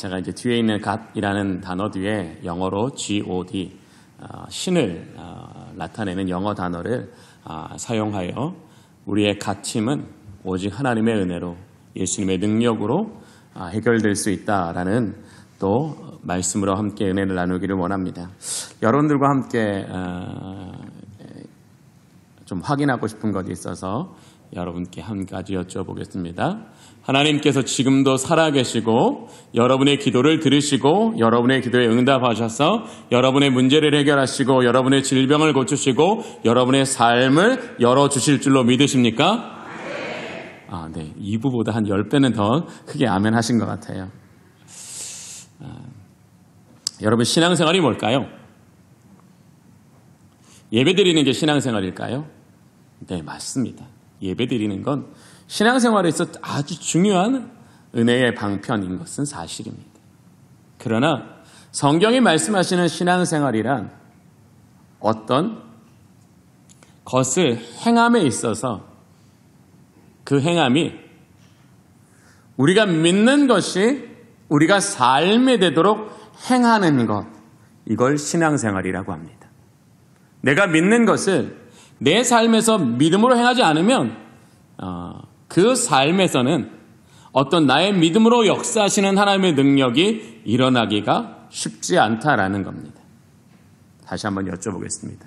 제가 이제 뒤에 있는 God이라는 단어 뒤에 영어로 God, 신을 나타내는 영어 단어를 사용하여 우리의 갇힘은 오직 하나님의 은혜로 예수님의 능력으로 해결될 수 있다라는 또 말씀으로 함께 은혜를 나누기를 원합니다. 여러분들과 함께 좀 확인하고 싶은 것이 있어서 여러분께 한 가지 여쭤보겠습니다. 하나님께서 지금도 살아계시고 여러분의 기도를 들으시고 여러분의 기도에 응답하셔서 여러분의 문제를 해결하시고 여러분의 질병을 고치시고 여러분의 삶을 열어주실 줄로 믿으십니까? 네. 2부보다 한 10배는 더 크게 아멘 하신 것 같아요. 여러분, 신앙생활이 뭘까요? 예배드리는 게 신앙생활일까요? 네, 맞습니다. 예배드리는 건 신앙생활에서 아주 중요한 은혜의 방편인 것은 사실입니다. 그러나 성경이 말씀하시는 신앙생활이란 어떤 것을 행함에 있어서 그 행함이 우리가 믿는 것이 우리가 삶에 되도록 행하는 것, 이걸 신앙생활이라고 합니다. 내가 믿는 것을 내 삶에서 믿음으로 행하지 않으면 그 삶에서는 어떤 나의 믿음으로 역사하시는 하나님의 능력이 일어나기가 쉽지 않다라는 겁니다. 다시 한번 여쭤보겠습니다.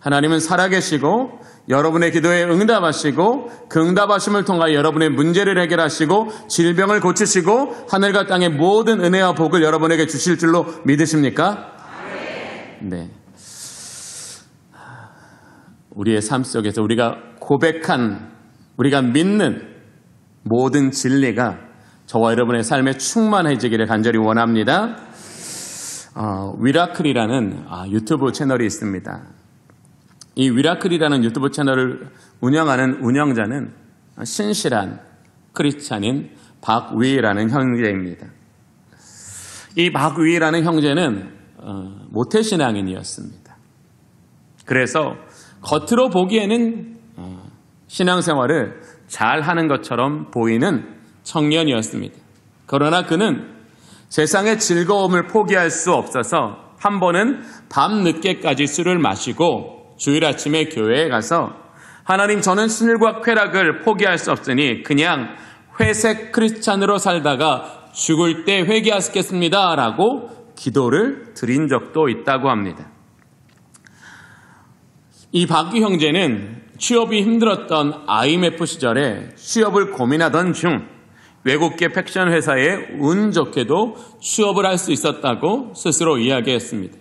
하나님은 살아계시고 여러분의 기도에 응답하시고 그 응답하심을 통하여 여러분의 문제를 해결하시고 질병을 고치시고 하늘과 땅의 모든 은혜와 복을 여러분에게 주실 줄로 믿으십니까? 네. 우리의 삶 속에서 우리가 고백한, 우리가 믿는 모든 진리가 저와 여러분의 삶에 충만해지기를 간절히 원합니다. 위라클이라는 유튜브 채널이 있습니다. 이 위라클이라는 유튜브 채널을 운영하는 운영자는 신실한 크리스찬인 박위라는 형제입니다. 이 박위라는 형제는 모태신앙인이었습니다. 그래서 겉으로 보기에는 신앙생활을 잘하는 것처럼 보이는 청년이었습니다. 그러나 그는 세상의 즐거움을 포기할 수 없어서 한 번은 밤늦게까지 술을 마시고 주일 아침에 교회에 가서 하나님, 저는 술과 쾌락을 포기할 수 없으니 그냥 회색 크리스찬으로 살다가 죽을 때 회개하겠습니다 라고 기도를 드린 적도 있다고 합니다. 이 박규 형제는 취업이 힘들었던 IMF 시절에 취업을 고민하던 중 외국계 팩션 회사에 운 좋게도 취업을 할 수 있었다고 스스로 이야기했습니다.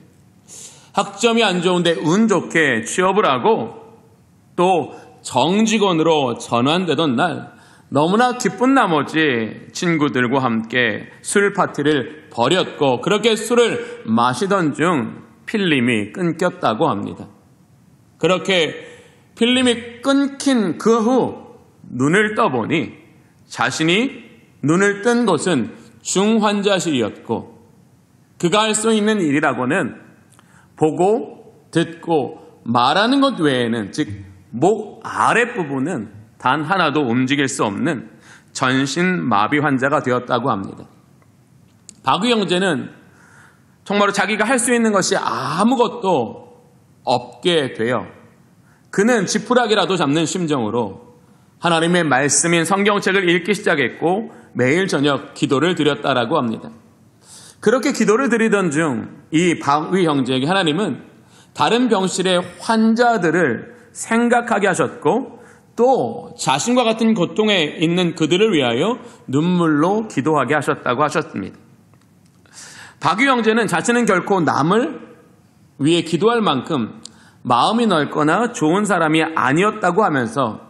학점이 안 좋은데 운 좋게 취업을 하고 또 정직원으로 전환되던 날 너무나 기쁜 나머지 친구들과 함께 술 파티를 벌였고 그렇게 술을 마시던 중 필름이 끊겼다고 합니다. 그렇게 필름이 끊긴 그 후 눈을 떠보니 자신이 눈을 뜬 곳은 중환자실이었고 그가 할 수 있는 일이라고는 보고 듣고 말하는 것 외에는, 즉 목 아랫부분은 단 하나도 움직일 수 없는 전신마비 환자가 되었다고 합니다. 박유 형제는 정말로 자기가 할 수 있는 것이 아무것도 없게 되어 그는 지푸라기라도 잡는 심정으로 하나님의 말씀인 성경책을 읽기 시작했고 매일 저녁 기도를 드렸다라고 합니다. 그렇게 기도를 드리던 중 이 박위 형제에게 하나님은 다른 병실의 환자들을 생각하게 하셨고 또 자신과 같은 고통에 있는 그들을 위하여 눈물로 기도하게 하셨다고 하셨습니다. 박위 형제는 자신은 결코 남을 위해 기도할 만큼 마음이 넓거나 좋은 사람이 아니었다고 하면서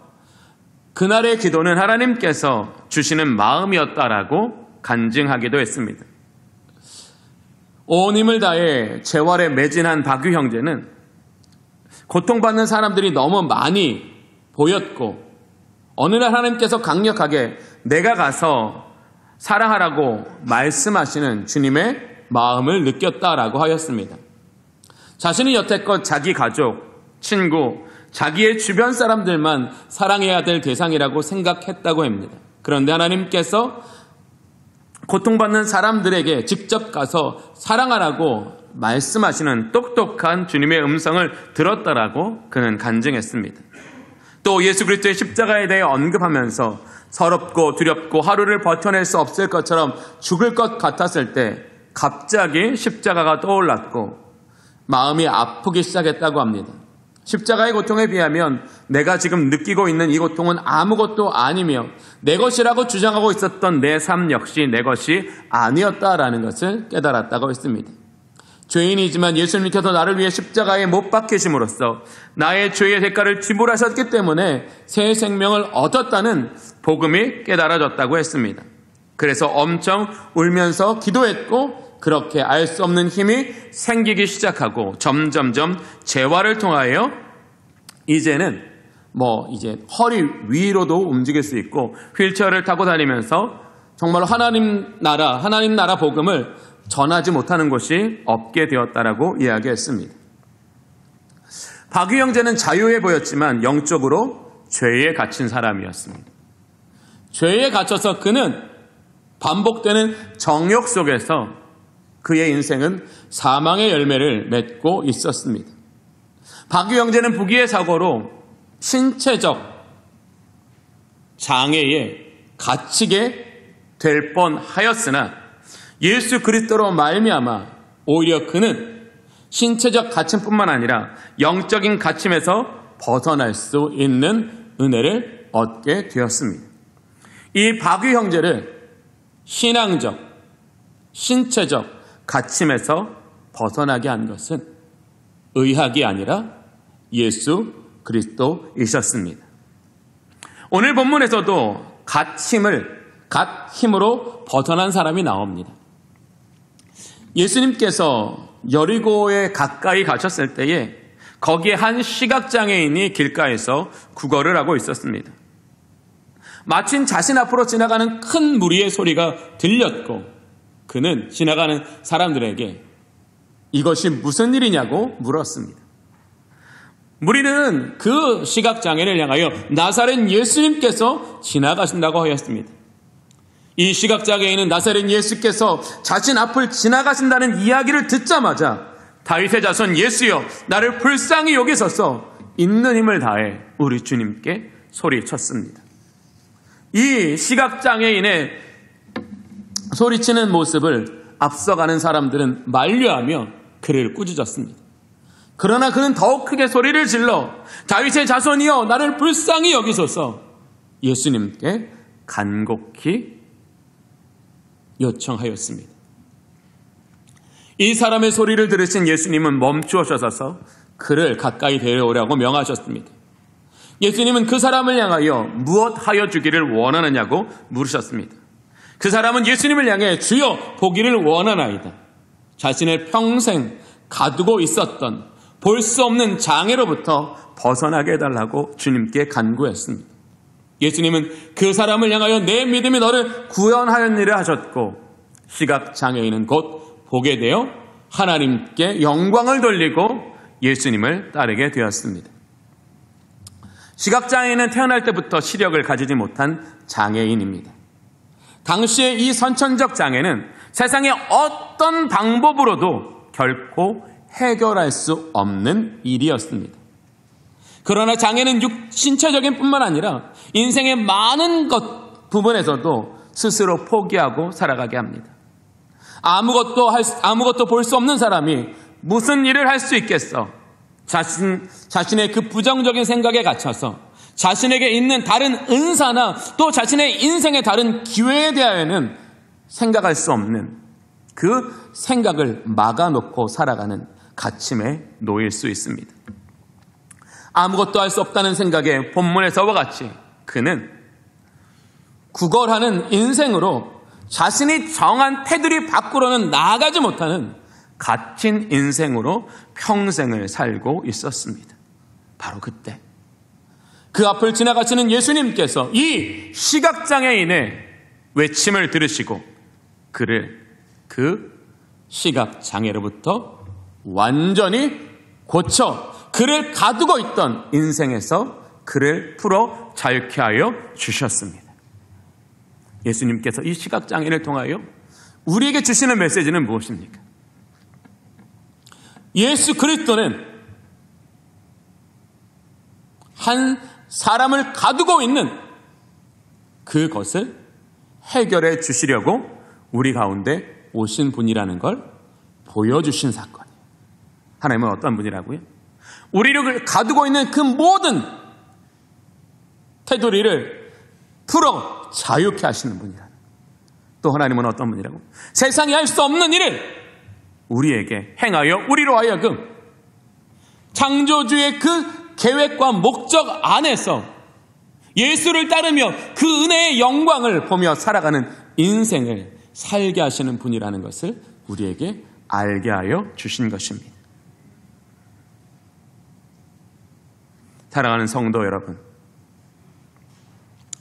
그날의 기도는 하나님께서 주시는 마음이었다라고 간증하기도 했습니다. 온 힘을 다해 재활에 매진한 박유 형제는 고통받는 사람들이 너무 많이 보였고 어느 날 하나님께서 강력하게 내가 가서 사랑하라고 말씀하시는 주님의 마음을 느꼈다라고 하였습니다. 자신이 여태껏 자기 가족, 친구, 자기의 주변 사람들만 사랑해야 될 대상이라고 생각했다고 합니다. 그런데 하나님께서 고통받는 사람들에게 직접 가서 사랑하라고 말씀하시는 똑똑한 주님의 음성을 들었다라고 그는 간증했습니다. 또 예수 그리스도의 십자가에 대해 언급하면서 서럽고 두렵고 하루를 버텨낼 수 없을 것처럼 죽을 것 같았을 때 갑자기 십자가가 떠올랐고 마음이 아프기 시작했다고 합니다. 십자가의 고통에 비하면 내가 지금 느끼고 있는 이 고통은 아무것도 아니며 내 것이라고 주장하고 있었던 내 삶 역시 내 것이 아니었다라는 것을 깨달았다고 했습니다. 죄인이지만 예수님께서 나를 위해 십자가에 못 박히심으로써 나의 죄의 대가를 지불하셨기 때문에 새 생명을 얻었다는 복음이 깨달아졌다고 했습니다. 그래서 엄청 울면서 기도했고 그렇게 알 수 없는 힘이 생기기 시작하고 점점점 재활을 통하여 이제는 이제 허리 위로도 움직일 수 있고 휠체어를 타고 다니면서 정말 하나님 나라 복음을 전하지 못하는 곳이 없게 되었다라고 이야기했습니다. 박유 형제는 자유해 보였지만 영적으로 죄에 갇힌 사람이었습니다. 죄에 갇혀서 그는 반복되는 정욕 속에서 그의 인생은 사망의 열매를 맺고 있었습니다. 박유 형제는 부귀의 사고로 신체적 장애에 갇히게 될 뻔하였으나 예수 그리스도로 말미암아 오히려 그는 신체적 갇힘뿐만 아니라 영적인 갇힘에서 벗어날 수 있는 은혜를 얻게 되었습니다. 이 박유 형제를 신앙적, 신체적 갇힘에서 벗어나게 한 것은 의학이 아니라 예수 그리스도이셨습니다. 오늘 본문에서도 갓힘으로 벗어난 사람이 나옵니다. 예수님께서 여리고에 가까이 가셨을 때에 거기에 한 시각장애인이 길가에서 구걸을 하고 있었습니다. 마침 자신 앞으로 지나가는 큰 무리의 소리가 들렸고 그는 지나가는 사람들에게 이것이 무슨 일이냐고 물었습니다. 무리는 그 시각장애인을 향하여 나사렛 예수님께서 지나가신다고 하였습니다. 이 시각장애인은 나사렛 예수께서 자신 앞을 지나가신다는 이야기를 듣자마자 다윗의 자손 예수여 나를 불쌍히 여기소서 있는 힘을 다해 우리 주님께 소리쳤습니다. 이 시각장애인의 소리치는 모습을 앞서가는 사람들은 만류하며 그를 꾸짖었습니다. 그러나 그는 더욱 크게 소리를 질러 다윗의 자손이여 나를 불쌍히 여기소서 예수님께 간곡히 요청하였습니다. 이 사람의 소리를 들으신 예수님은 멈추어서서 그를 가까이 데려오라고 명하셨습니다. 예수님은 그 사람을 향하여 무엇하여 주기를 원하느냐고 물으셨습니다. 그 사람은 예수님을 향해 주여 보기를 원하나이다. 자신을 평생 가두고 있었던 볼 수 없는 장애로부터 벗어나게 해달라고 주님께 간구했습니다. 예수님은 그 사람을 향하여 내 믿음이 너를 구원하였느라 하셨고 시각장애인은 곧 보게 되어 하나님께 영광을 돌리고 예수님을 따르게 되었습니다. 시각장애인은 태어날 때부터 시력을 가지지 못한 장애인입니다. 당시에 이 선천적 장애는 세상의 어떤 방법으로도 결코 해결할 수 없는 일이었습니다. 그러나 장애는 신체적인 뿐만 아니라 인생의 많은 부분에서도 스스로 포기하고 살아가게 합니다. 아무것도 볼 수 없는 사람이 무슨 일을 할 수 있겠어? 자신의 그 부정적인 생각에 갇혀서 자신에게 있는 다른 은사나 또 자신의 인생의 다른 기회에 대하여는 생각할 수 없는 그 생각을 막아놓고 살아가는 갇힘에 놓일 수 있습니다. 아무것도 할 수 없다는 생각에 본문에서와 같이 그는 구걸하는 인생으로 자신이 정한 테두리 밖으로는 나아가지 못하는 갇힌 인생으로 평생을 살고 있었습니다. 바로 그때 그 앞을 지나가시는 예수님께서 이 시각장애인의 외침을 들으시고 그를 그 시각장애로부터 완전히 고쳐 그를 가두고 있던 인생에서 그를 풀어 자유케 하여 주셨습니다. 예수님께서 이 시각장애인을 통하여 우리에게 주시는 메시지는 무엇입니까? 예수 그리스도는 한 사람을 가두고 있는 그것을 해결해 주시려고 우리 가운데 오신 분이라는 걸 보여주신 사건이에요. 하나님은 어떤 분이라고요? 우리를 가두고 있는 그 모든 테두리를 풀어 자유케 하시는 분이라. 또 하나님은 어떤 분이라고? 세상이 할 수 없는 일을 우리에게 행하여 우리로 하여금 창조주의 그 계획과 목적 안에서 예수를 따르며 그 은혜의 영광을 보며 살아가는 인생을 살게 하시는 분이라는 것을 우리에게 알게 하여 주신 것입니다. 사랑하는 성도 여러분,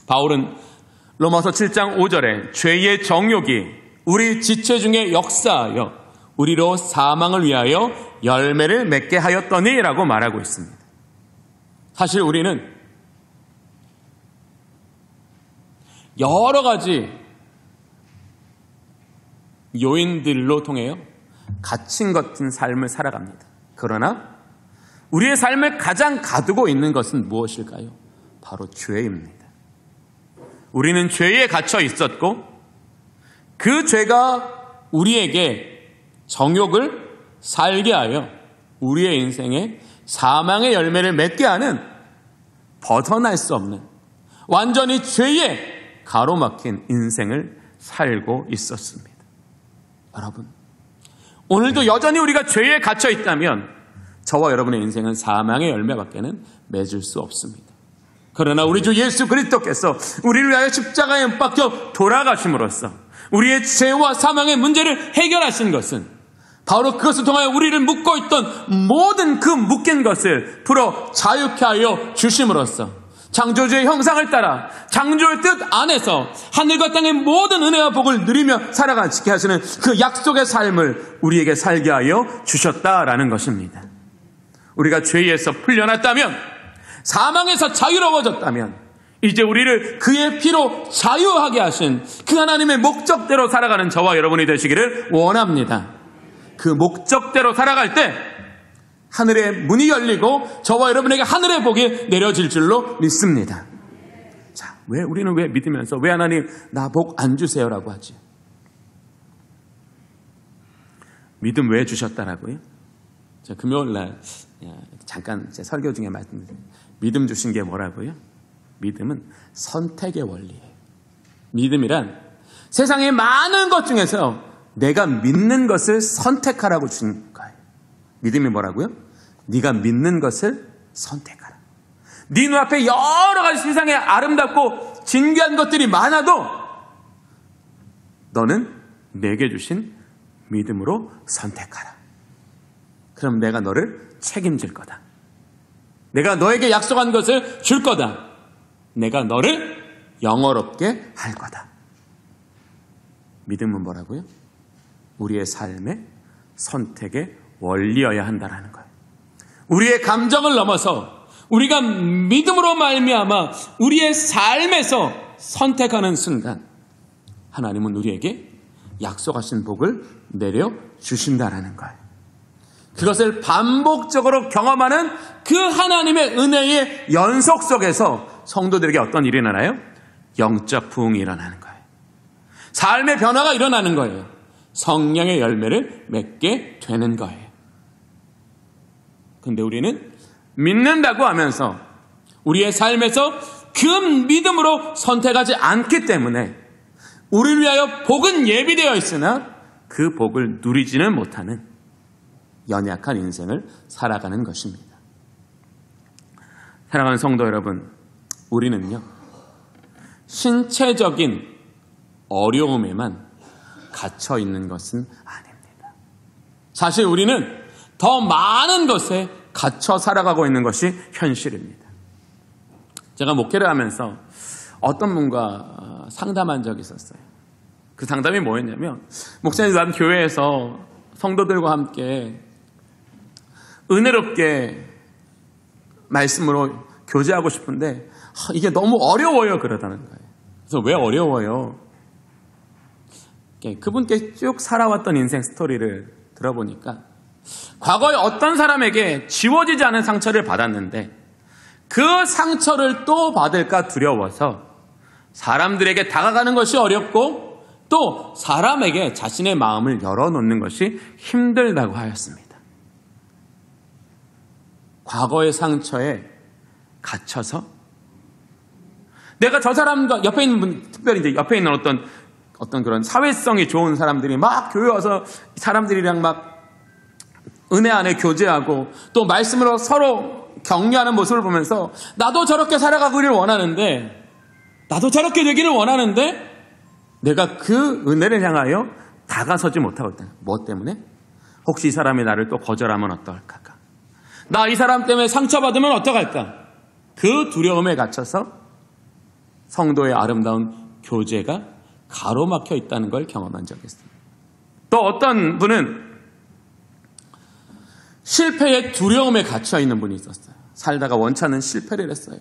바울은 로마서 7장 5절에 죄의 정욕이 우리 지체 중에 역사하여 우리로 사망을 위하여 열매를 맺게 하였더니 라고 말하고 있습니다. 사실 우리는 여러 가지 요인들로 통해요 갇힌 같은 삶을 살아갑니다. 그러나 우리의 삶을 가장 가두고 있는 것은 무엇일까요? 바로 죄입니다. 우리는 죄에 갇혀 있었고 그 죄가 우리에게 정욕을 살게 하여 우리의 인생에 사망의 열매를 맺게 하는 벗어날 수 없는 완전히 죄에 가로막힌 인생을 살고 있었습니다. 여러분, 오늘도 여전히 우리가 죄에 갇혀 있다면 저와 여러분의 인생은 사망의 열매밖에는 맺을 수 없습니다. 그러나 우리 주 예수 그리스도께서 우리를 위하여 십자가에 못 박혀 돌아가심으로써 우리의 죄와 사망의 문제를 해결하신 것은 바로 그것을 통하여 우리를 묶고 있던 모든 그 묶인 것을 풀어 자유케 하여 주심으로써 창조주의 형상을 따라 창조의 뜻 안에서 하늘과 땅의 모든 은혜와 복을 누리며 살아가게 하시는 그 약속의 삶을 우리에게 살게 하여 주셨다라는 것입니다. 우리가 죄에서 풀려났다면, 사망에서 자유로워졌다면 이제 우리를 그의 피로 자유하게 하신 그 하나님의 목적대로 살아가는 저와 여러분이 되시기를 원합니다. 그 목적대로 살아갈 때 하늘의 문이 열리고 저와 여러분에게 하늘의 복이 내려질 줄로 믿습니다. 자, 우리는 왜 믿으면서 왜 하나님 나 복 안 주세요라고 하지? 믿음 왜 주셨다라고요? 자, 금요일 날 잠깐 제 설교 중에 말씀드린 믿음 주신 게 뭐라고요? 믿음은 선택의 원리예요. 믿음이란 세상의 많은 것 중에서 내가 믿는 것을 선택하라고 주신 거예요. 믿음이 뭐라고요? 네가 믿는 것을 선택하라. 네 눈앞에 여러 가지 세상에 아름답고 진귀한 것들이 많아도 너는 내게 주신 믿음으로 선택하라. 그럼 내가 너를 책임질 거다. 내가 너에게 약속한 것을 줄 거다. 내가 너를 영화롭게 할 거다. 믿음은 뭐라고요? 우리의 삶의 선택의 원리여야 한다는 거예요. 우리의 감정을 넘어서 우리가 믿음으로 말미암아 우리의 삶에서 선택하는 순간 하나님은 우리에게 약속하신 복을 내려주신다는 거예요. 그것을 반복적으로 경험하는 그 하나님의 은혜의 연속 속에서 성도들에게 어떤 일이 일어나요? 영적 부흥이 일어나는 거예요. 삶의 변화가 일어나는 거예요. 성령의 열매를 맺게 되는 거예요. 근데 우리는 믿는다고 하면서 우리의 삶에서 그 믿음으로 선택하지 않기 때문에 우리를 위하여 복은 예비되어 있으나 그 복을 누리지는 못하는 연약한 인생을 살아가는 것입니다. 사랑하는 성도 여러분, 우리는요 신체적인 어려움에만 갇혀 있는 것은 아닙니다. 사실 우리는 더 많은 것에 갇혀 살아가고 있는 것이 현실입니다. 제가 목회를 하면서 어떤 분과 상담한 적이 있었어요. 그 상담이 뭐였냐면, 목사님, 난 교회에서 성도들과 함께 은혜롭게 말씀으로 교제하고 싶은데 이게 너무 어려워요 그러다는 거예요. 그래서 왜 어려워요? 그분께 쭉 살아왔던 인생 스토리를 들어보니까 과거에 어떤 사람에게 지워지지 않은 상처를 받았는데 그 상처를 또 받을까 두려워서 사람들에게 다가가는 것이 어렵고 또 사람에게 자신의 마음을 열어놓는 것이 힘들다고 하였습니다. 과거의 상처에 갇혀서 내가 저 사람과 옆에 있는 분, 특별히 이제 옆에 있는 어떤 그런 사회성이 좋은 사람들이 막 교회 와서 사람들이랑 막 은혜 안에 교제하고 또 말씀으로 서로 격려하는 모습을 보면서 나도 저렇게 살아가기를 원하는데, 나도 저렇게 되기를 원하는데 내가 그 은혜를 향하여 다가서지 못하고 있다. 뭐 때문에? 혹시 이 사람이 나를 또 거절하면 어떨까? 나 이 사람 때문에 상처받으면 어떡할까? 그 두려움에 갇혀서 성도의 아름다운 교제가 가로막혀 있다는 걸 경험한 적이 있습니다. 또 어떤 분은 실패의 두려움에 갇혀 있는 분이 있었어요. 살다가 원찮은 실패를 했어요.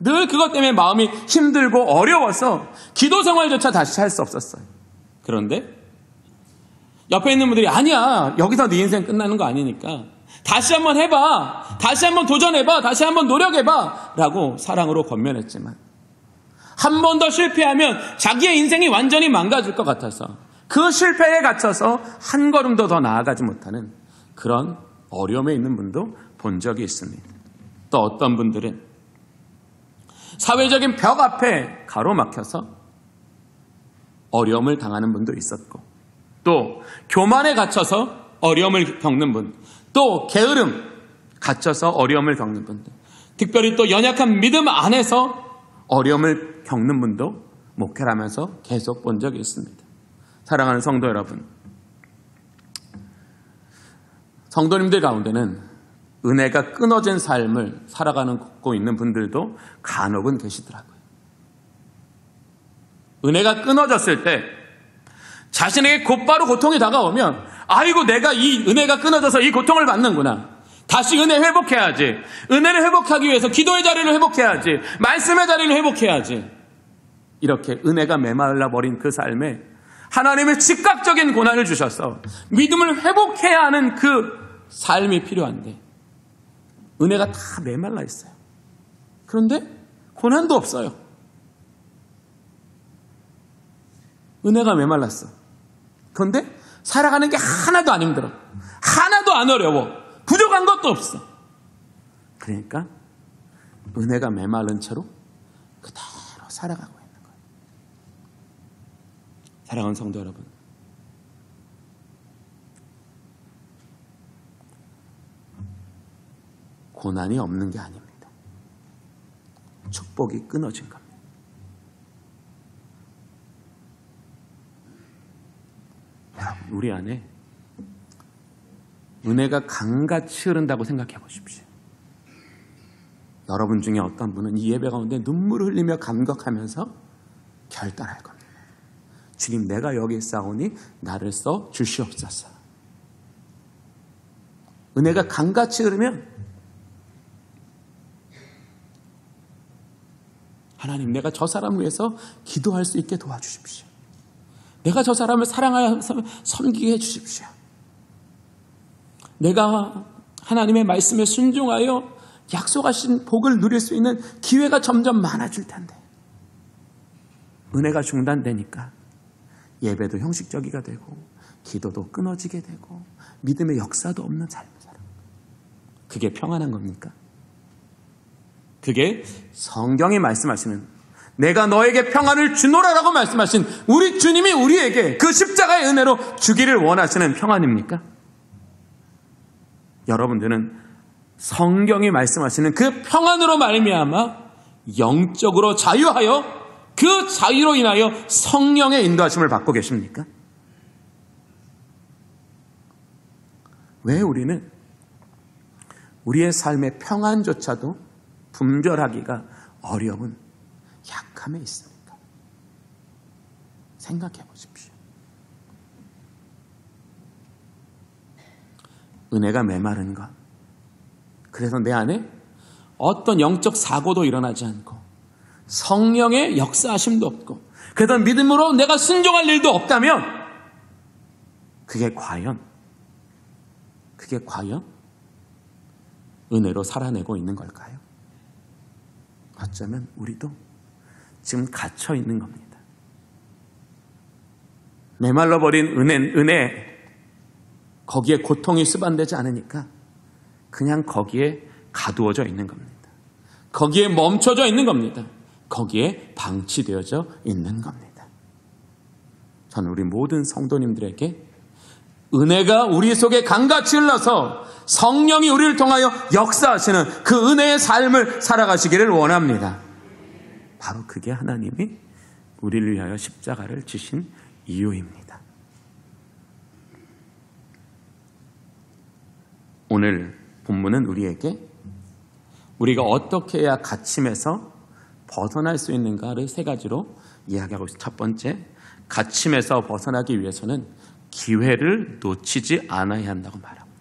늘 그것 때문에 마음이 힘들고 어려워서 기도 생활조차 다시 할 수 없었어요. 그런데 옆에 있는 분들이 아니야, 여기서 네 인생 끝나는 거 아니니까 다시 한번 해봐, 다시 한번 도전해봐, 다시 한번 노력해봐 라고 사랑으로 권면했지만 한 번 더 실패하면 자기의 인생이 완전히 망가질 것 같아서 그 실패에 갇혀서 한 걸음도 더 나아가지 못하는 그런 어려움에 있는 분도 본 적이 있습니다. 또 어떤 분들은 사회적인 벽 앞에 가로막혀서 어려움을 당하는 분도 있었고, 또 교만에 갇혀서 어려움을 겪는 분, 또 게으름 갇혀서 어려움을 겪는 분들, 특별히 또 연약한 믿음 안에서 어려움을 겪는 분도 목회를 하면서 계속 본 적이 있습니다. 사랑하는 성도 여러분, 성도님들 가운데는 은혜가 끊어진 삶을 살아가고 있는 분들도 간혹은 계시더라고요. 은혜가 끊어졌을 때 자신에게 곧바로 고통이 다가오면 아이고, 내가 이 은혜가 끊어져서 이 고통을 받는구나. 다시 은혜 회복해야지. 은혜를 회복하기 위해서 기도의 자리를 회복해야지. 말씀의 자리를 회복해야지. 이렇게 은혜가 메말라 버린 그 삶에 하나님의 즉각적인 고난을 주셔서 믿음을 회복해야 하는 그 삶이 필요한데 은혜가 다 메말라 있어요. 그런데 고난도 없어요. 은혜가 메말랐어. 그런데 살아가는 게 하나도 안 힘들어. 하나도 안 어려워. 부족한 것도 없어. 그러니까 은혜가 메마른 채로 그대로 살아가고 있는 거예요. 사랑하는 성도 여러분, 고난이 없는 게 아닙니다. 축복이 끊어진 겁니다. 우리 안에 은혜가 강같이 흐른다고 생각해 보십시오. 여러분 중에 어떤 분은 이 예배 가운데 눈물을 흘리며 감격하면서 결단할 겁니다. 주님, 내가 여기 있사오니 나를 써 주시옵소서. 은혜가 강같이 흐르면 하나님, 내가 저 사람을 위해서 기도할 수 있게 도와주십시오. 내가 저 사람을 사랑하여 섬기게 해주십시오. 내가 하나님의 말씀에 순종하여 약속하신 복을 누릴 수 있는 기회가 점점 많아질 텐데 은혜가 중단되니까 예배도 형식적이가 되고 기도도 끊어지게 되고 믿음의 역사도 없는 삶을 살아. 그게 평안한 겁니까? 그게 성경이 말씀하시는 내가 너에게 평안을 주노라라고 말씀하신 우리 주님이 우리에게 그 십자가의 은혜로 주기를 원하시는 평안입니까? 여러분들은 성경이 말씀하시는 그 평안으로 말미암아 영적으로 자유하여 그 자유로 인하여 성령의 인도하심을 받고 계십니까? 왜 우리는 우리의 삶의 평안조차도 분별하기가 어려운 약함에 있습니까? 생각해 보십시오. 은혜가 메마른 것, 그래서 내 안에 어떤 영적 사고도 일어나지 않고 성령의 역사하심도 없고 그래서 믿음으로 내가 순종할 일도 없다면 그게 과연 은혜로 살아내고 있는 걸까요? 어쩌면 우리도 지금 갇혀 있는 겁니다. 메말라버린 은혜, 거기에 고통이 수반되지 않으니까 그냥 거기에 가두어져 있는 겁니다. 거기에 멈춰져 있는 겁니다. 거기에 방치되어져 있는 겁니다. 저는 우리 모든 성도님들에게 은혜가 우리 속에 강같이 흘러서 성령이 우리를 통하여 역사하시는 그 은혜의 삶을 살아가시기를 원합니다. 바로 그게 하나님이 우리를 위하여 십자가를 지신 이유입니다. 오늘 본문은 우리에게 우리가 어떻게 해야 갇힘에서 벗어날 수 있는가를 세 가지로 이야기하고 있습니다. 첫 번째, 갇힘에서 벗어나기 위해서는 기회를 놓치지 않아야 한다고 말합니다.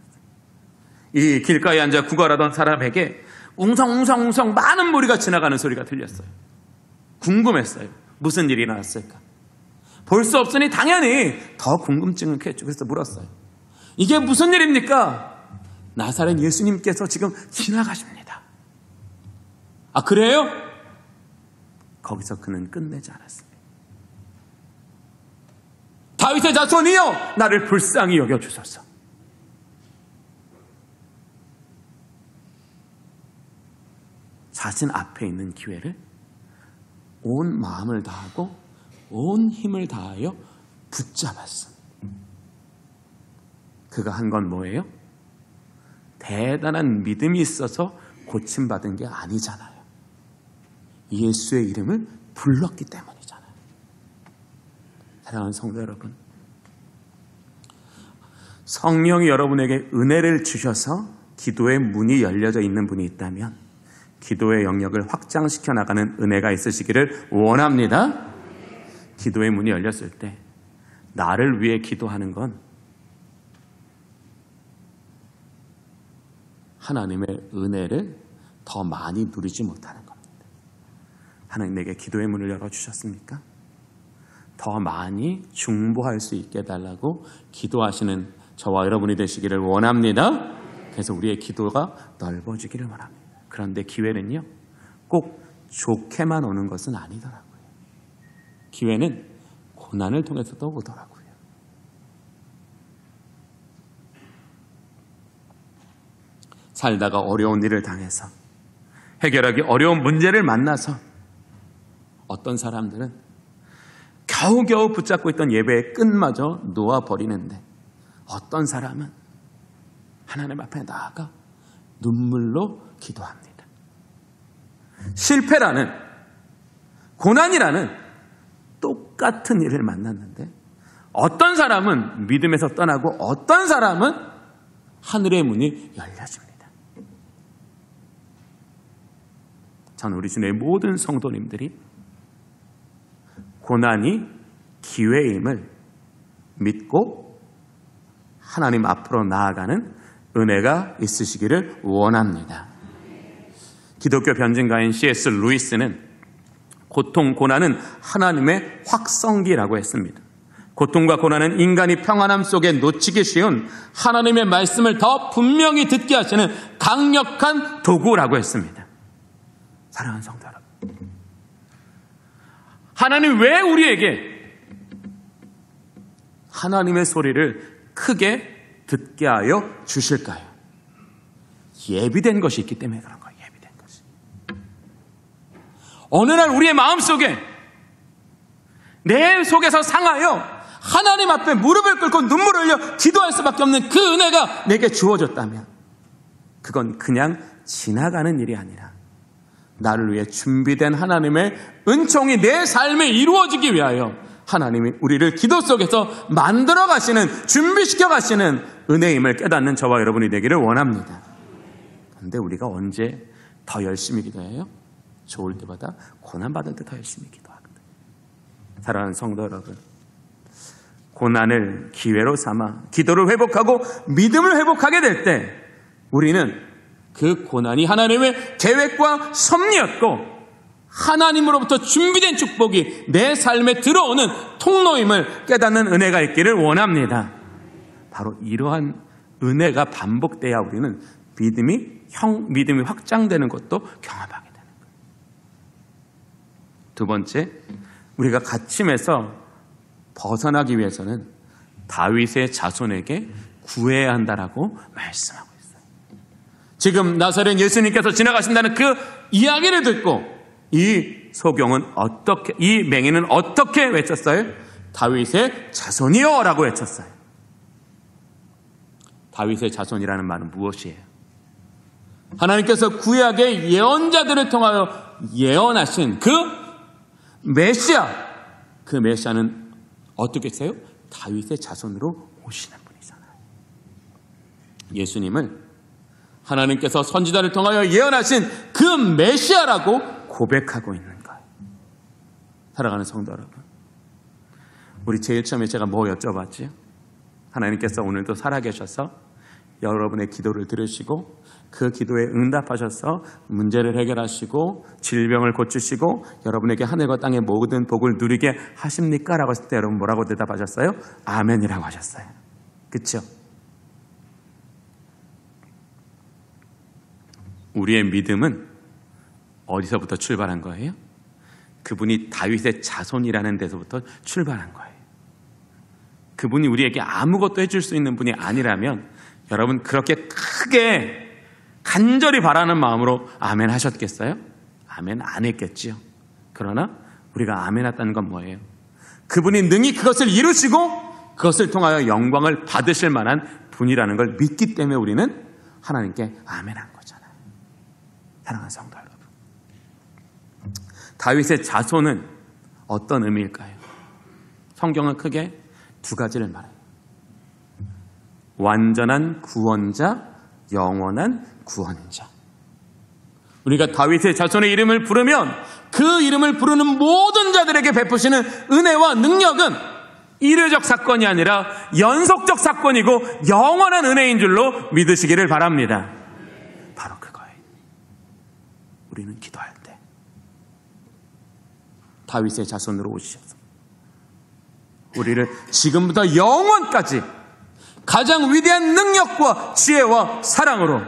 이 길가에 앉아 구걸하던 사람에게 웅성웅성웅성 많은 무리가 지나가는 소리가 들렸어요. 궁금했어요. 무슨 일이 나왔을까? 볼 수 없으니 당연히 더 궁금증을 켰죠. 그래서 물었어요. 이게 무슨 일입니까? 나사렛 예수님께서 지금 지나가십니다. 아, 그래요? 거기서 그는 끝내지 않았습니다. 다윗의 자손이여, 나를 불쌍히 여겨주소서. 자신 앞에 있는 기회를 온 마음을 다하고 온 힘을 다하여 붙잡았습니다. 그가 한 건 뭐예요? 대단한 믿음이 있어서 고침받은 게 아니잖아요. 예수의 이름을 불렀기 때문이잖아요. 사랑하는 성도 여러분, 성령이 여러분에게 은혜를 주셔서 기도의 문이 열려져 있는 분이 있다면 기도의 영역을 확장시켜 나가는 은혜가 있으시기를 원합니다. 기도의 문이 열렸을 때 나를 위해 기도하는 건 하나님의 은혜를 더 많이 누리지 못하는 겁니다. 하나님 내게 기도의 문을 열어주셨습니까? 더 많이 중보할 수 있게 해달라고 기도하시는 저와 여러분이 되시기를 원합니다. 그래서 우리의 기도가 넓어지기를 원합니다. 그런데 기회는요, 꼭 좋게만 오는 것은 아니더라고요. 기회는 고난을 통해서도 오더라고요. 살다가 어려운 일을 당해서 해결하기 어려운 문제를 만나서 어떤 사람들은 겨우겨우 붙잡고 있던 예배의 끈마저 놓아버리는데 어떤 사람은 하나님 앞에 나아가 눈물로 기도합니다. 실패라는, 고난이라는 똑같은 일을 만났는데 어떤 사람은 믿음에서 떠나고 어떤 사람은 하늘의 문이 열려집니다. 저는 우리 주님의 모든 성도님들이 고난이 기회임을 믿고 하나님 앞으로 나아가는 은혜가 있으시기를 원합니다. 기독교 변증가인 C.S. 루이스는 고통, 고난은 하나님의 확성기라고 했습니다. 고통과 고난은 인간이 평안함 속에 놓치기 쉬운 하나님의 말씀을 더 분명히 듣게 하시는 강력한 도구라고 했습니다. 사랑하는 성도 여러분, 하나님 왜 우리에게 하나님의 소리를 크게 듣게 하여 주실까요? 예비된 것이 있기 때문에 그런 거예요. 예비된 것이. 어느 날 우리의 마음속에 내 속에서 상하여 하나님 앞에 무릎을 꿇고 눈물을 흘려 기도할 수밖에 없는 그 은혜가 내게 주어졌다면 그건 그냥 지나가는 일이 아니라 나를 위해 준비된 하나님의 은총이 내 삶에 이루어지기 위하여 하나님이 우리를 기도 속에서 만들어 가시는, 준비시켜 가시는 은혜임을 깨닫는 저와 여러분이 되기를 원합니다. 그런데 우리가 언제 더 열심히 기도해요? 좋을 때보다 고난받을 때 더 열심히 기도하거든요. 사랑하는 성도 여러분, 고난을 기회로 삼아 기도를 회복하고 믿음을 회복하게 될 때 우리는 그 고난이 하나님의 계획과 섭리였고 하나님으로부터 준비된 축복이 내 삶에 들어오는 통로임을 깨닫는 은혜가 있기를 원합니다. 바로 이러한 은혜가 반복돼야 우리는 믿음이 확장되는 것도 경험하게 되는 거예요. 두 번째, 우리가 갇힘에서 벗어나기 위해서는 다윗의 자손에게 구해야 한다라고 말씀하고 있어요. 지금 나사렛 예수님께서 지나가신다는 그 이야기를 듣고 이 맹인은 어떻게 외쳤어요? 다윗의 자손이여 라고 외쳤어요. 다윗의 자손이라는 말은 무엇이에요? 하나님께서 구약의 예언자들을 통하여 예언하신 그 메시아, 그 메시아는 어떻게 했어요? 다윗의 자손으로 오시는 분이잖아요. 예수님을 하나님께서 선지자를 통하여 예언하신 그 메시아라고 고백하고 있는 거예요. 사랑하는 성도 여러분, 우리 제일 처음에 제가 뭐 여쭤봤지요? 하나님께서 오늘도 살아계셔서 여러분의 기도를 들으시고 그 기도에 응답하셔서 문제를 해결하시고 질병을 고치시고 여러분에게 하늘과 땅의 모든 복을 누리게 하십니까? 라고 했을 때 여러분 뭐라고 대답하셨어요? 아멘이라고 하셨어요. 그렇죠? 우리의 믿음은 어디서부터 출발한 거예요? 그분이 다윗의 자손이라는 데서부터 출발한 거예요. 그분이 우리에게 아무것도 해줄 수 있는 분이 아니라면 여러분 그렇게 크게 간절히 바라는 마음으로 아멘 하셨겠어요? 아멘 안 했겠지요. 그러나 우리가 아멘 했다는 건 뭐예요? 그분이 능히 그것을 이루시고 그것을 통하여 영광을 받으실 만한 분이라는 걸 믿기 때문에 우리는 하나님께 아멘 한 거잖아요. 사랑하는 성도 여러분, 다윗의 자손은 어떤 의미일까요? 성경은 크게 두 가지를 말해요. 완전한 구원자, 영원한 구원자. 우리가 다윗의 자손의 이름을 부르면 그 이름을 부르는 모든 자들에게 베푸시는 은혜와 능력은 이례적 사건이 아니라 연속적 사건이고 영원한 은혜인 줄로 믿으시기를 바랍니다. 바로 그거예요. 우리는 기도할 때 다윗의 자손으로 오시셔서 우리를 지금부터 영원까지 가장 위대한 능력과 지혜와 사랑으로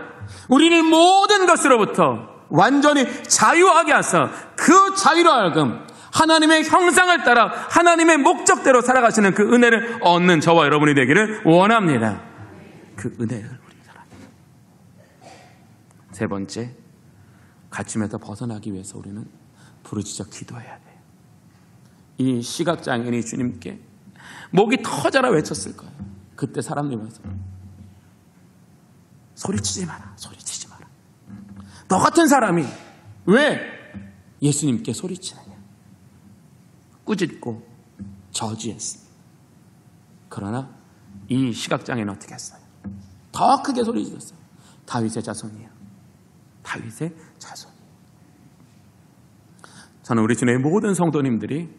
우리를 모든 것으로부터 완전히 자유하게 하사 그 자유로 하여금 하나님의 형상을 따라 하나님의 목적대로 살아가시는 그 은혜를 얻는 저와 여러분이 되기를 원합니다. 그 은혜를 우리 사랑합니다. 세 번째, 갇힘에서 벗어나기 위해서 우리는 부르짖어 기도해야 돼요. 이 시각장애인이 주님께 목이 터져라 외쳤을 거예요. 그때 사람들이 와서 소리치지 마라, 소리치지 마라. 너 같은 사람이 왜 예수님께 소리치느냐. 꾸짖고 저주했습니다. 그러나 이 시각장애는 어떻게 했어요? 더 크게 소리 질렀어요. 다윗의 자손이에요. 다윗의 자손이에요. 저는 우리 주님의 모든 성도님들이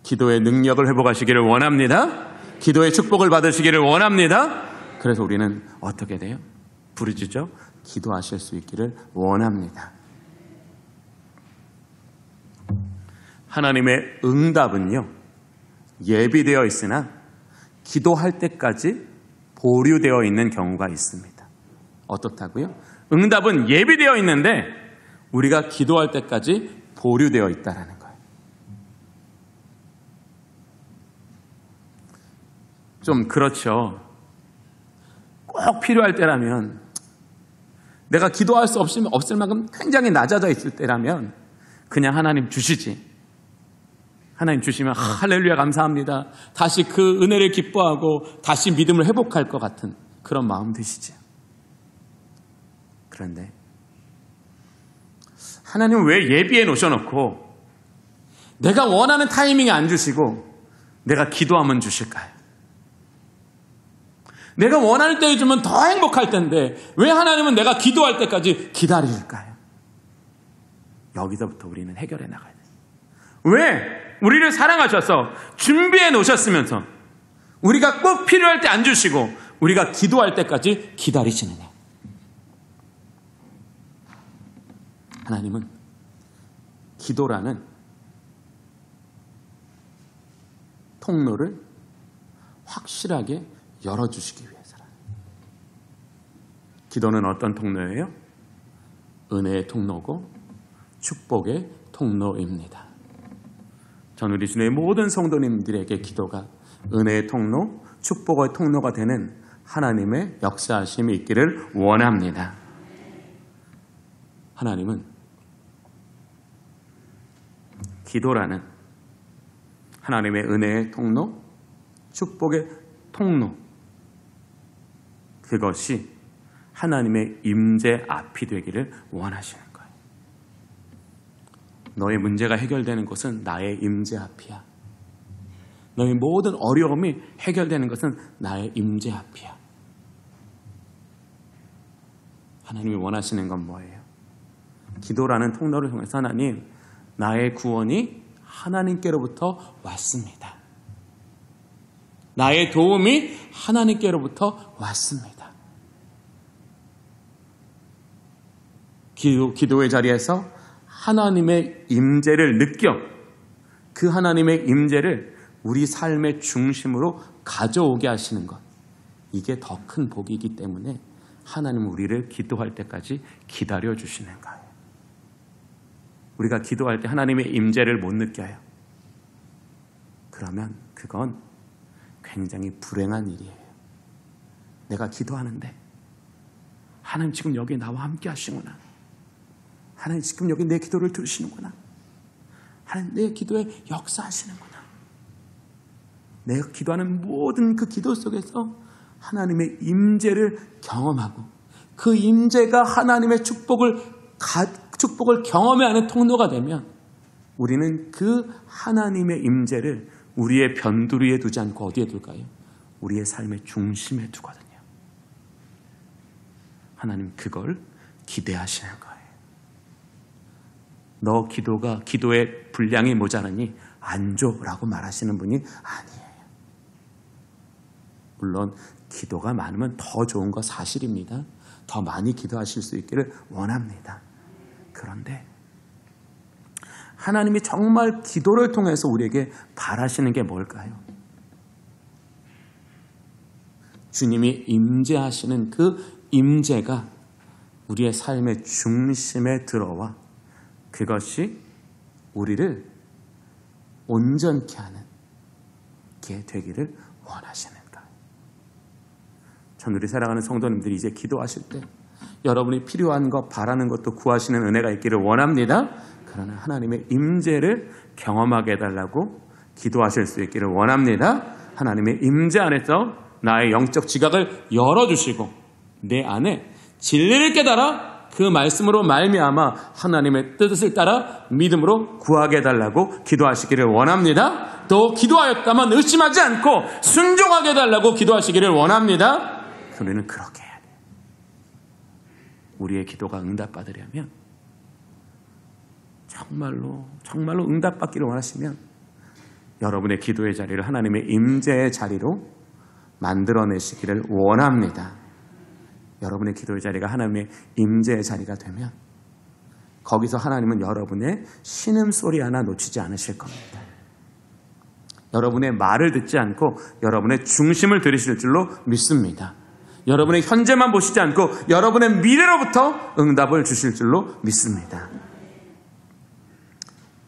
기도의 능력을 회복하시기를 원합니다. 기도의 축복을 받으시기를 원합니다. 그래서 우리는 어떻게 돼요? 부르짖어 기도하실 수 있기를 원합니다. 하나님의 응답은요, 예비되어 있으나 기도할 때까지 보류되어 있는 경우가 있습니다. 어떻다고요? 응답은 예비되어 있는데 우리가 기도할 때까지 보류되어 있다라는 거예요. 좀 그렇죠. 꼭 필요할 때라면, 내가 기도할 수 없을 만큼 굉장히 낮아져 있을 때라면 그냥 하나님 주시지. 하나님 주시면 할렐루야 감사합니다. 다시 그 은혜를 기뻐하고 다시 믿음을 회복할 것 같은 그런 마음 드시죠. 그런데 하나님은 왜 예비해 놓으셔놓고 내가 원하는 타이밍에 안 주시고 내가 기도하면 주실까요? 내가 원할 때 주면 더 행복할 텐데 왜 하나님은 내가 기도할 때까지 기다릴까요? 여기서부터 우리는 해결해 나가야 돼요. 왜 우리를 사랑하셔서 준비해 놓으셨으면서 우리가 꼭 필요할 때 안 주시고 우리가 기도할 때까지 기다리시느냐? 하나님은 기도라는 통로를 확실하게 열어주시기 위해서라. 기도는 어떤 통로예요? 은혜의 통로고 축복의 통로입니다. 전 우리 주님의 모든 성도님들에게 기도가 은혜의 통로, 축복의 통로가 되는 하나님의 역사하심이 있기를 원합니다. 하나님은 기도라는 하나님의 은혜의 통로, 축복의 통로, 그것이 하나님의 임재 앞이 되기를 원하시는 거예요. 너의 문제가 해결되는 것은 나의 임재 앞이야. 너의 모든 어려움이 해결되는 것은 나의 임재 앞이야. 하나님이 원하시는 건 뭐예요? 기도라는 통로를 통해서 하나님, 나의 구원이 하나님께로부터 왔습니다. 나의 도움이 하나님께로부터 왔습니다. 기도의 자리에서 하나님의 임재를 느껴 그 하나님의 임재를 우리 삶의 중심으로 가져오게 하시는 것, 이게 더 큰 복이기 때문에 하나님은 우리를 기도할 때까지 기다려주시는 거예요. 우리가 기도할 때 하나님의 임재를 못 느껴요. 그러면 그건 굉장히 불행한 일이에요. 내가 기도하는데 하나님 지금 여기 나와 함께 하시구나. 하나님 지금 여기 내 기도를 들으시는구나. 하나님 내 기도에 역사하시는구나. 내가 기도하는 모든 그 기도 속에서 하나님의 임재를 경험하고 그 임재가 하나님의 축복을 경험하는 통로가 되면 우리는 그 하나님의 임재를 우리의 변두리에 두지 않고 어디에 둘까요? 우리의 삶의 중심에 두거든요. 하나님 그걸 기대하시는 거예요. 너 기도의 분량이 모자라니 안 줘라고 말하시는 분이 아니에요. 물론 기도가 많으면 더 좋은 거 사실입니다. 더 많이 기도하실 수 있기를 원합니다. 그런데 하나님이 정말 기도를 통해서 우리에게 바라시는 게 뭘까요? 주님이 임재하시는 그 임재가 우리의 삶의 중심에 들어와 그것이 우리를 온전케 하는 게 되기를 원하시는 거예요. 전 우리 사랑하는 성도님들이 이제 기도하실 때 여러분이 필요한 것, 바라는 것도 구하시는 은혜가 있기를 원합니다. 그러나 하나님의 임재를 경험하게 해달라고 기도하실 수 있기를 원합니다. 하나님의 임재 안에서 나의 영적 지각을 열어주시고 내 안에 진리를 깨달아 그 말씀으로 말미암아 하나님의 뜻을 따라 믿음으로 구하게 해달라고 기도하시기를 원합니다. 또 기도하였다면 의심하지 않고 순종하게 해달라고 기도하시기를 원합니다. 우리는 그렇게 해야 돼요. 우리의 기도가 응답받으려면 정말로 응답받기를 원하시면 여러분의 기도의 자리를 하나님의 임재의 자리로 만들어내시기를 원합니다. 여러분의 기도의 자리가 하나님의 임재의 자리가 되면 거기서 하나님은 여러분의 신음소리 하나 놓치지 않으실 겁니다. 여러분의 말을 듣지 않고 여러분의 중심을 들으실 줄로 믿습니다. 여러분의 현재만 보시지 않고 여러분의 미래로부터 응답을 주실 줄로 믿습니다.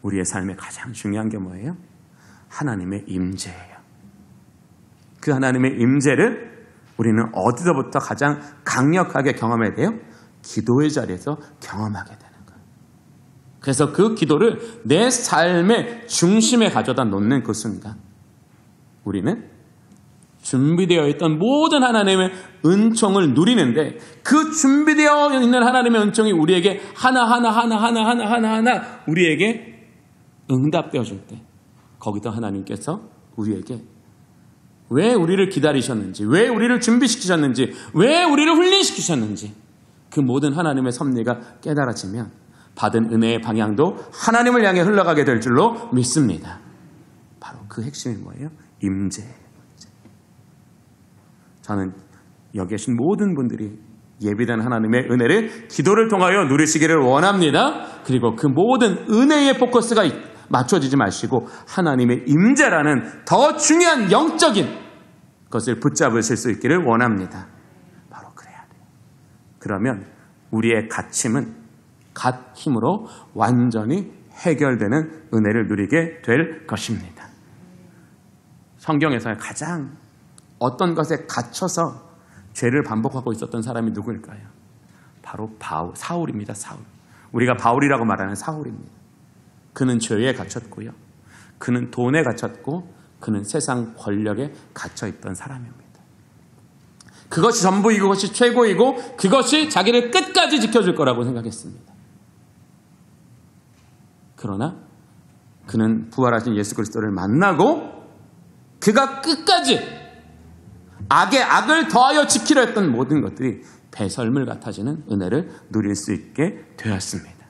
우리의 삶에 가장 중요한 게 뭐예요? 하나님의 임재예요. 그 하나님의 임재를 우리는 어디서부터 가장 강력하게 경험해야 돼요? 기도의 자리에서 경험하게 되는 거예요. 그래서 그 기도를 내 삶의 중심에 가져다 놓는 그 순간 우리는 준비되어 있던 모든 하나님의 은총을 누리는데 그 준비되어 있는 하나님의 은총이 우리에게 하나하나 우리에게 응답되어 줄 때 거기서 하나님께서 우리에게 왜 우리를 기다리셨는지, 왜 우리를 준비시키셨는지, 왜 우리를 훈련시키셨는지 그 모든 하나님의 섭리가 깨달아지면 받은 은혜의 방향도 하나님을 향해 흘러가게 될 줄로 믿습니다. 바로 그 핵심이 뭐예요? 임재예요. 저는 여기 계신 모든 분들이 예비된 하나님의 은혜를 기도를 통하여 누리시기를 원합니다. 그리고 그 모든 은혜의 포커스가 맞춰지지 마시고 하나님의 임재라는 더 중요한 영적인 그것을 붙잡으실 수 있기를 원합니다. 바로 그래야 돼요. 그러면 우리의 갇힘은 갓 힘으로 완전히 해결되는 은혜를 누리게 될 것입니다. 성경에서 가장 어떤 것에 갇혀서 죄를 반복하고 있었던 사람이 누구일까요? 바로 사울입니다. 사울. 우리가 바울이라고 말하는 사울입니다. 그는 죄에 갇혔고요. 그는 돈에 갇혔고 그는 세상 권력에 갇혀있던 사람입니다. 그것이 전부이고 그것이 최고이고 그것이 자기를 끝까지 지켜줄 거라고 생각했습니다. 그러나 그는 부활하신 예수 그리스도를 만나고 그가 끝까지 악에 악을 더하여 지키려 했던 모든 것들이 배설물 같아지는 은혜를 누릴 수 있게 되었습니다.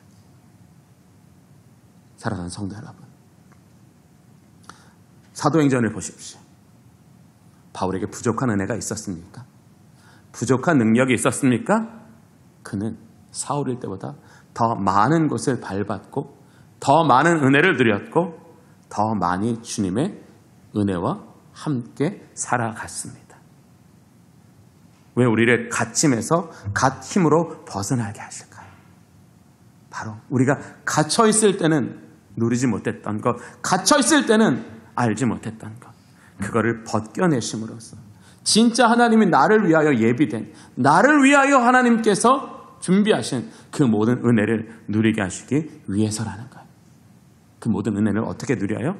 사랑하는 성도 여러분, 사도행전을 보십시오. 바울에게 부족한 은혜가 있었습니까? 부족한 능력이 있었습니까? 그는 사울일 때보다 더 많은 곳을 밟았고 더 많은 은혜를 누렸고 더 많이 주님의 은혜와 함께 살아갔습니다. 왜 우리를 갇힘에서 갓 힘으로 벗어나게 하실까요? 바로 우리가 갇혀있을 때는 누리지 못했던 것, 갇혀있을 때는 알지 못했던 것, 그거를 벗겨내심으로써 진짜 하나님이 나를 위하여 예비된, 나를 위하여 하나님께서 준비하신 그 모든 은혜를 누리게 하시기 위해서라는 거예요. 그 모든 은혜를 어떻게 누려요?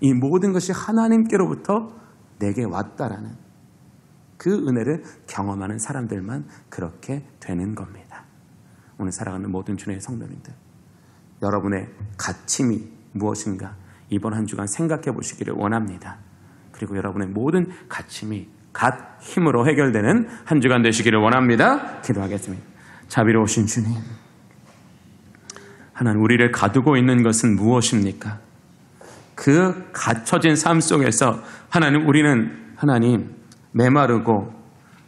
이 모든 것이 하나님께로부터 내게 왔다라는 그 은혜를 경험하는 사람들만 그렇게 되는 겁니다. 오늘 살아가는 모든 주님의 성도님들, 여러분의 갇힘이 무엇인가 이번 한 주간 생각해 보시기를 원합니다. 그리고 여러분의 모든 갇힘이 갓 힘으로 해결되는 한 주간 되시기를 원합니다. 기도하겠습니다. 자비로우신 주님, 하나님, 우리를 가두고 있는 것은 무엇입니까? 그 갇혀진 삶 속에서 하나님, 우리는 하나님 메마르고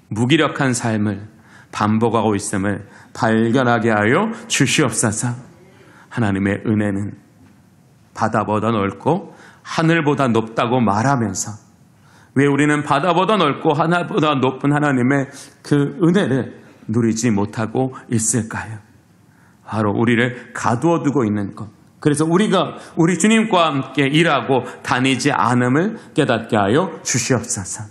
무기력한 삶을 반복하고 있음을 발견하게 하여 주시옵소서. 하나님의 은혜는 바다보다 넓고 하늘보다 높다고 말하면서 왜 우리는 바다보다 넓고 하늘보다 높은 하나님의 그 은혜를 누리지 못하고 있을까요? 바로 우리를 가두어 두고 있는 것. 그래서 우리가 우리 주님과 함께 일하고 다니지 않음을 깨닫게 하여 주시옵소서.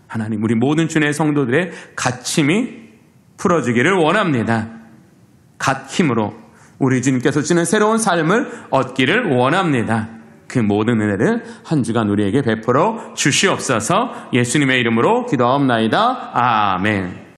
하나님, 우리 모든 주님의 성도들의 갇힘이 풀어지기를 원합니다. 갓 힘으로 우리 주님께서 주는 새로운 삶을 얻기를 원합니다. 그 모든 은혜를 한 주간 우리에게 베풀어 주시옵소서. 예수님의 이름으로 기도하옵나이다. 아멘.